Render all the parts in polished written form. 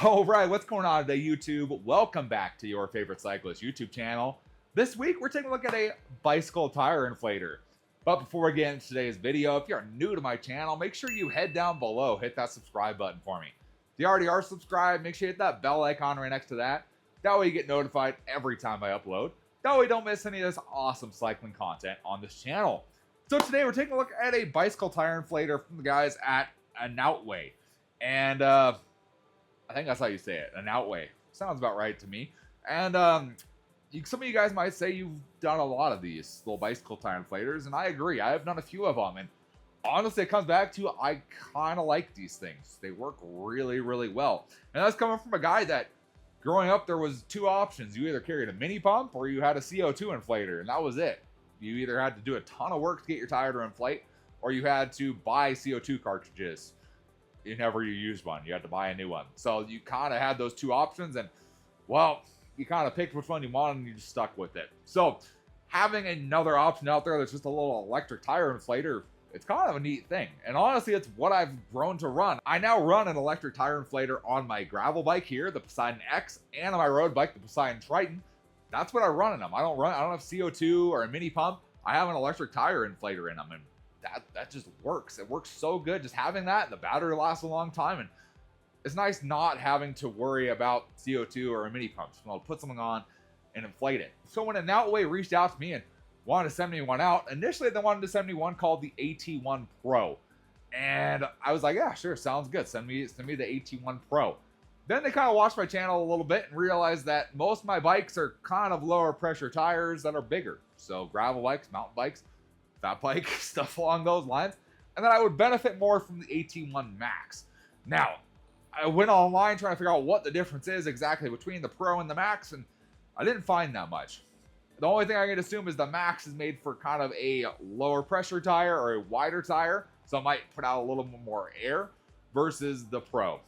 All right, what's going on today, YouTube? Welcome back to your favorite cyclist YouTube channel. This week, we're taking a look at a bicycle tire inflator. But before we get into today's video, if you're new to my channel, make sure you head down below, hit that subscribe button for me. If you already are subscribed, make sure you hit that bell icon right next to that. That way you get notified every time I upload. That way you don't miss any of this awesome cycling content on this channel. So today, we're taking a look at a bicycle tire inflator from the guys at Anoutway. And, I think that's how you say it, Anoutway. Sounds about right to me. And some of you guys might say you've done a lot of these little bicycle tire inflators, and I agree. I have done a few of them, and honestly, it comes back to I kind of like these things. They work really, really well. And that's coming from a guy that, growing up, there was two options. You either carried a mini pump or you had a CO2 inflator, and that was it. You either had to do a ton of work to get your tire to inflate, or you had to buy CO2 cartridges. Whenever you used one, you had to buy a new one. So you kind of had those two options, and well, you kind of picked which one you wanted and you just stuck with it. So having another option out there that's just a little electric tire inflator, it's kind of a neat thing. And honestly, it's what I've grown to run. I now run an electric tire inflator on my gravel bike here, the Poseidon X, and on my road bike, the Poseidon Triton. That's what I run in them. I don't have CO2 or a mini pump. I have an electric tire inflator in them, and that just works. It works so good just having that, and the battery lasts a long time, and it's nice not having to worry about CO2 or a mini pump. So I'll put something on and inflate it. So when Anoutway reached out to me and wanted to send me one out, initially they wanted to send me one called the AT1 Pro, and I was like, yeah, sure, sounds good. Send me the AT1 Pro. Then they kind of watched my channel a little bit and realized that most of my bikes are kind of lower pressure tires that are bigger. So gravel bikes, mountain bikes, fat bike, stuff along those lines, and then I would benefit more from the AT1 Max. Now, I went online trying to figure out what the difference is exactly between the Pro and the Max, and I didn't find that much. The only thing I can assume is the Max is made for kind of a lower pressure tire or a wider tire, so it might put out a little more air versus the Pro.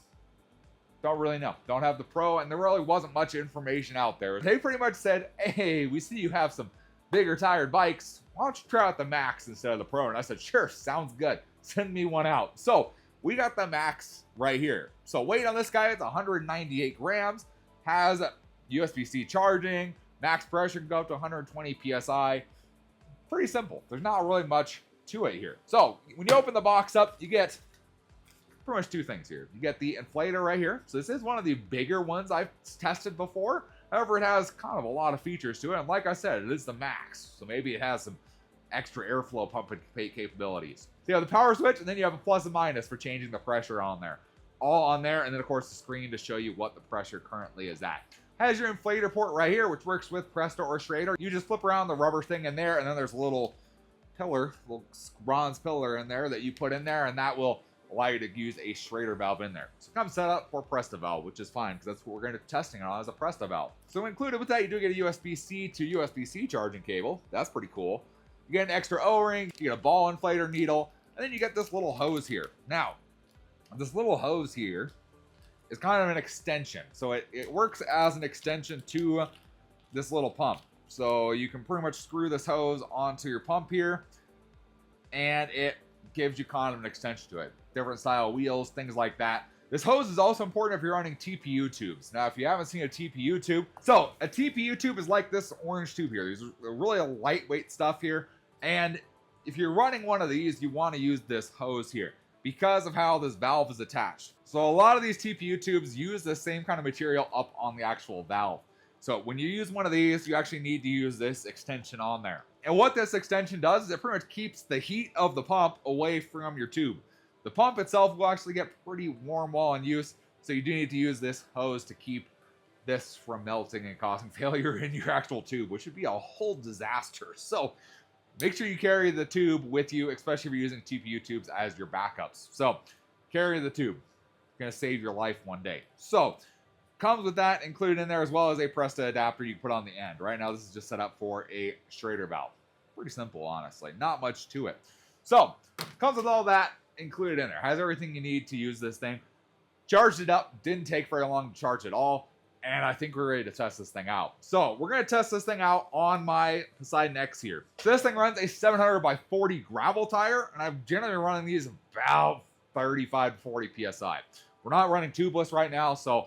Don't really know. Don't have the Pro, and there really wasn't much information out there. They pretty much said, hey, we see you have some bigger tired bikes. Why don't you try out the Max instead of the Pro? And I said, sure, sounds good. Send me one out. So we got the Max right here. So weight on this guy is 198 grams, has USB-C charging, max pressure can go up to 120 PSI. Pretty simple. There's not really much to it here. So when you open the box up, you get pretty much two things here. You get the inflator right here. So this is one of the bigger ones I've tested before. However, it has kind of a lot of features to it. And like I said, it is the Max. So maybe it has some extra airflow pumping capabilities. So you have the power switch, and then you have a plus and minus for changing the pressure on there. All on there, and then of course the screen to show you what the pressure currently is at. Has your inflator port right here, which works with Presto or Schrader. You just flip around the rubber thing in there, and then there's a little pillar, little bronze pillar in there that you put in there, and that will allow you to use a Schrader valve in there. So it comes set up for Presto valve, which is fine, because that's what we're going to be testing it on as a Presto valve. So included with that, you do get a USB-C to USB-C charging cable. That's pretty cool. You get an extra O-ring, you get a ball inflator needle, and then you get this little hose here. Now, this little hose here is kind of an extension. So it works as an extension to this little pump. So you can pretty much screw this hose onto your pump here, and it gives you kind of an extension to it. Different style wheels, things like that. This hose is also important if you're running TPU tubes. Now, if you haven't seen a TPU tube, so a TPU tube is like this orange tube here. These are really lightweight stuff here. And if you're running one of these, you want to use this hose here because of how this valve is attached. So a lot of these TPU tubes use the same kind of material up on the actual valve. So when you use one of these, you actually need to use this extension on there. And what this extension does is it pretty much keeps the heat of the pump away from your tube. The pump itself will actually get pretty warm while in use, so you do need to use this hose to keep this from melting and causing failure in your actual tube, which would be a whole disaster. So make sure you carry the tube with you, especially if you're using TPU tubes as your backups. So carry the tube. It's going to save your life one day. So comes with that included in there, as well as a Presto adapter you can put on the end. Right now, this is just set up for a Schrader valve. Pretty simple, honestly. Not much to it. So comes with all that included in there. Has everything you need to use this thing. Charged it up. Didn't take very long to charge at all. And I think we're ready to test this thing out. So we're going to test this thing out on my Poseidon X here. So this thing runs a 700 by 40 gravel tire, and I'm generally running these about 35 to 40 PSI. We're not running tubeless right now, so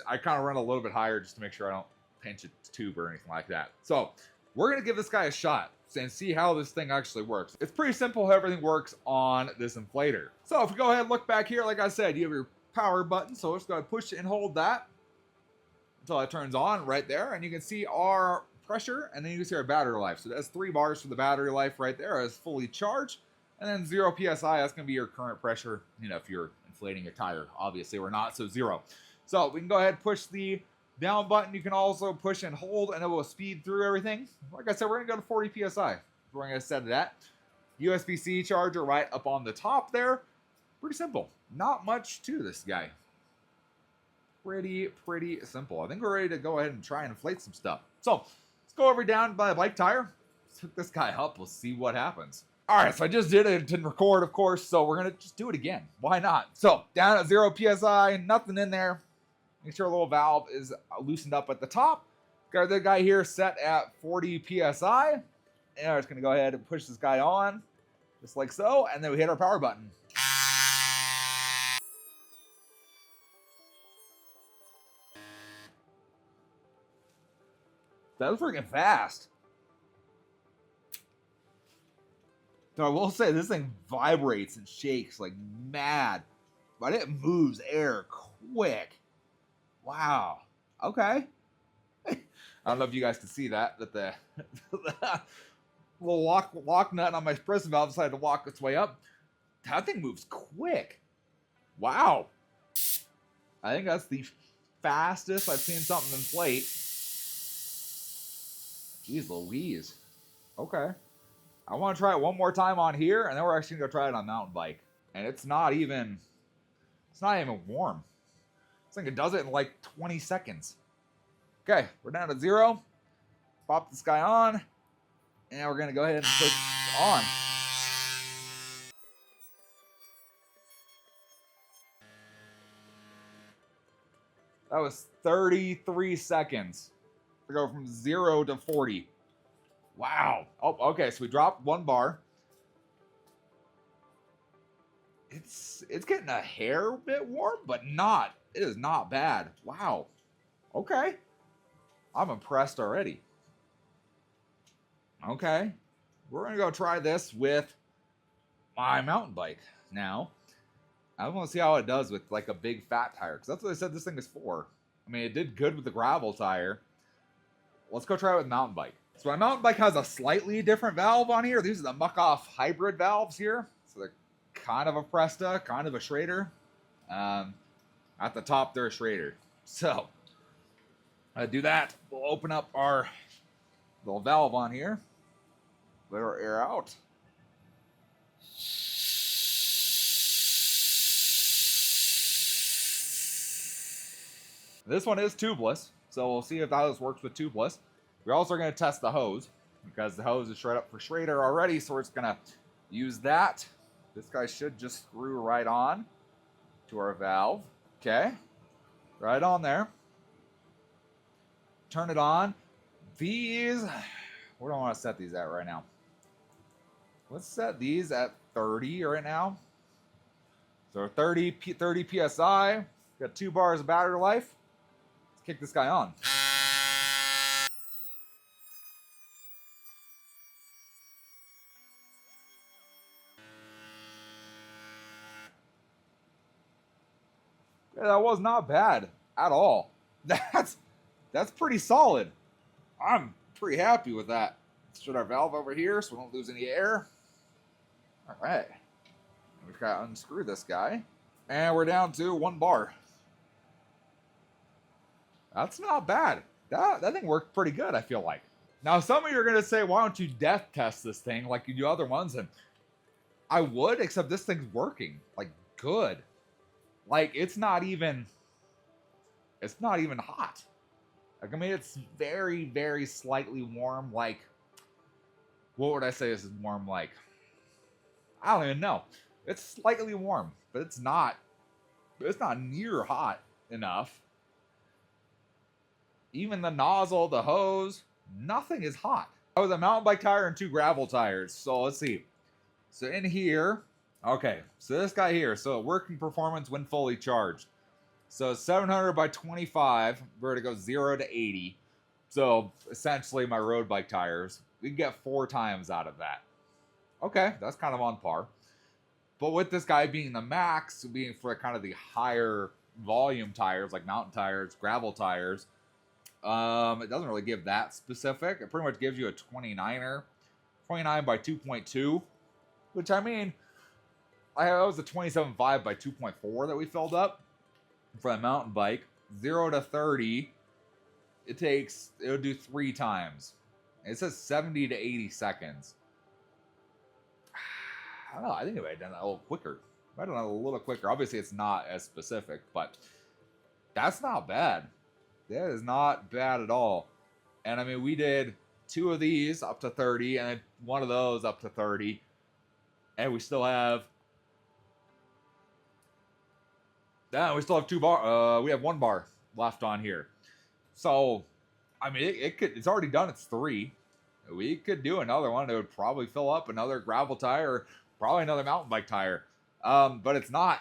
I kind of run a little bit higher just to make sure I don't pinch a tube or anything like that. So we're going to give this guy a shot and see how this thing actually works. It's pretty simple how everything works on this inflator. So if we go ahead and look back here, like I said, you have your power button. So let's go ahead and push and hold that until it turns on right there. And you can see our pressure, and then you can see our battery life. So that's 3 bars for the battery life right there. It's fully charged. And then 0 PSI, that's going to be your current pressure, you know, if you're inflating a tire. Obviously, we're not, so 0. So we can go ahead and push the down button. You can also push and hold, and it will speed through everything. Like I said, we're going to go to 40 PSI. We're going to set it at. USB-C charger right up on the top there. Pretty simple. Not much to this guy. Pretty simple. I think we're ready to go ahead and try and inflate some stuff. So let's go over down by the bike tire. Let's hook this guy up. We'll see what happens. All right, so I just did it. It didn't record, of course, so we're going to just do it again. Why not? So down at 0 PSI, nothing in there. Make sure a little valve is loosened up at the top. Got the guy here set at 40 PSI. And we're just going to go ahead and push this guy on, just like so, and then we hit our power button. That was freaking fast. So I will say this thing vibrates and shakes like mad, but it moves air quick. Wow. Okay. I don't know if you guys can see that, but the little lock nut on my press valve decided to walk its way up. That thing moves quick. Wow. I think that's the fastest I've seen something inflate. Jeez Louise. Okay. I want to try it one more time on here, and then we're actually going to try it on mountain bike. And it's not even warm. I think it does it in like 20 seconds. Okay, we're down to 0. Pop this guy on, and we're going to go ahead and push on. That was 33 seconds to go from 0 to 40. Wow. Oh, okay, so we dropped 1 bar. It's getting a hair bit warm, but not. It is not bad. Wow. Okay. I'm impressed already. Okay. We're going to go try this with my mountain bike now. I want to see how it does with like a big fat tire, because that's what I said this thing is for. I mean, it did good with the gravel tire. Let's go try it with mountain bike. So my mountain bike has a slightly different valve on here. These are the muck-off hybrid valves here. So they're kind of a Presta, kind of a Schrader. At the top, they're a Schrader. So do that. We'll open up our little valve on here. Let our air out. This one is tubeless, so we'll see if this works with tubeless. We're also going to test the hose, because the hose is straight up for Schrader already, so we're just going to use that. This guy should just screw right on to our valve. Okay, right on there. Turn it on. These, where do I want to set these at right now? Let's set these at 30 right now. So 30 PSI, got 2 bars of battery life. Let's kick this guy on. Yeah, that was not bad at all. That's pretty solid. I'm pretty happy with that. Let's shut our valve over here so we don't lose any air. All right. We've got to unscrew this guy. And we're down to 1 bar. That's not bad. That thing worked pretty good, I feel like. Now, some of you are going to say, why don't you death test this thing like you do other ones? And I would, except this thing's working. Like, good. Like, it's not even hot. Like, I mean, it's very, very slightly warm. Like, what would I say this is warm like? I don't even know. It's slightly warm, but it's not near hot enough. Even the nozzle, the hose, nothing is hot. Oh, the mountain bike tire and 2 gravel tires. So let's see. So in here, okay, so this guy here, so working performance when fully charged. So 700 by 25, we're to go 0 to 80. So essentially my road bike tires, we can get 4 times out of that. Okay, that's kind of on par. But with this guy being the max, being for kind of the higher volume tires, like mountain tires, gravel tires, it doesn't really give that specific. It pretty much gives you a 29er, 29 by 2.2, which I mean, that was a 27.5 by 2.4 that we filled up for a mountain bike. 0 to 30, it'll do 3 times. It says 70 to 80 seconds. I don't know. I think it might have done that a little quicker. Might have done a little quicker. Obviously, it's not as specific, but that's not bad. That is not bad at all. And I mean, we did 2 of these up to 30, and then 1 of those up to 30, and we still have. Yeah, we still have 2 bar. We have 1 bar left on here. So, I mean, it's already done its 3. We could do another one. It would probably fill up another gravel tire, probably another mountain bike tire. But it's not.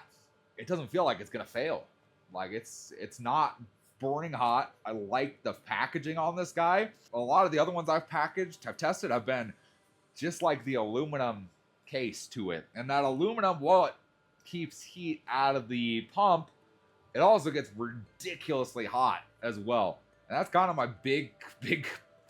It doesn't feel like it's gonna fail. Like it's not burning hot. I like the packaging on this guy. A lot of the other ones I've tested, have been just like the aluminum case to it. And that aluminum, while it keeps heat out of the pump, it also gets ridiculously hot as well. And that's kind of my big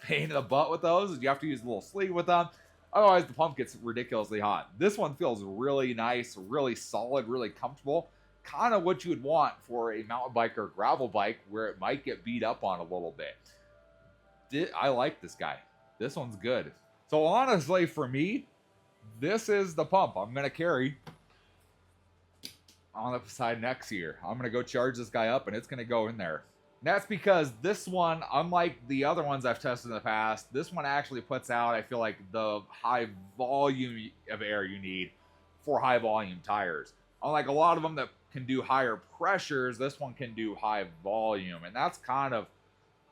pain in the butt with those, is you have to use a little sleeve with them. Otherwise, the pump gets ridiculously hot. This one feels really nice, really solid, really comfortable. Kind of what you would want for a mountain bike or gravel bike where it might get beat up on a little bit. I like this guy. This one's good. So honestly, for me, this is the pump I'm going to carry on the side next year. I'm going to go charge this guy up, and it's going to go in there. And that's because this one, unlike the other ones I've tested in the past, this one actually puts out, I feel like, the high volume of air you need for high volume tires. Unlike a lot of them that can do higher pressures, this one can do high volume. And that's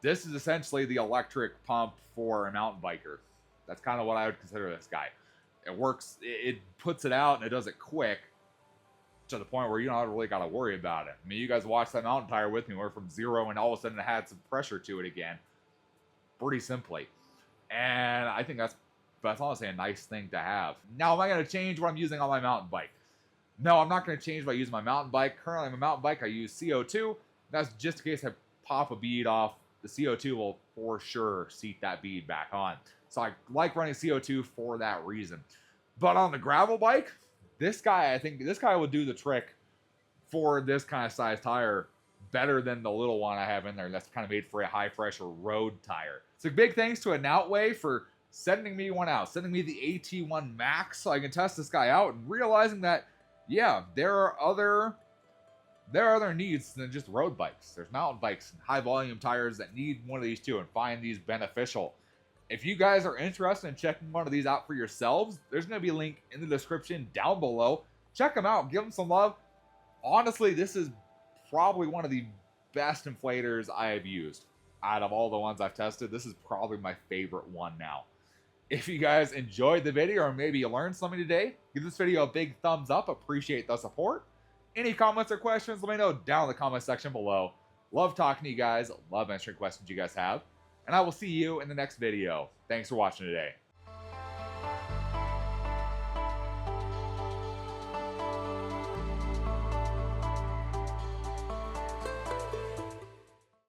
this is essentially the electric pump for a mountain biker. That's kind of what I would consider this guy. It works, it puts it out, and it does it quick, to the point where you don't really got to worry about it. I mean, you guys watched that mountain tire with me, where from 0 and all of a sudden it had some pressure to it again, pretty simply. And I think that's honestly a nice thing to have. Now, am I going to change what I'm using on my mountain bike? No, I'm not going to change what I use on my mountain bike. Currently, on my mountain bike, I use CO2. That's just in case I pop a bead off. The CO2 will for sure seat that bead back on. So I like running CO2 for that reason. But on the gravel bike, I think this guy would do the trick for this kind of size tire better than the little one I have in there that's kind of made for a high pressure road tire. So big thanks to Anoutway for sending me one out, sending me the AT1 Max so I can test this guy out, and realizing that, yeah, there are other needs than just road bikes. There's mountain bikes and high volume tires that need one of these too, and find these beneficial. If you guys are interested in checking one of these out for yourselves, there's going to be a link in the description down below. Check them out. Give them some love. Honestly, this is probably one of the best inflators I have used. Out of all the ones I've tested, this is probably my favorite one now. If you guys enjoyed the video, or maybe you learned something today, give this video a big thumbs up. Appreciate the support. Any comments or questions, let me know down in the comment section below. Love talking to you guys. Love answering questions you guys have. And I will see you in the next video. Thanks for watching today.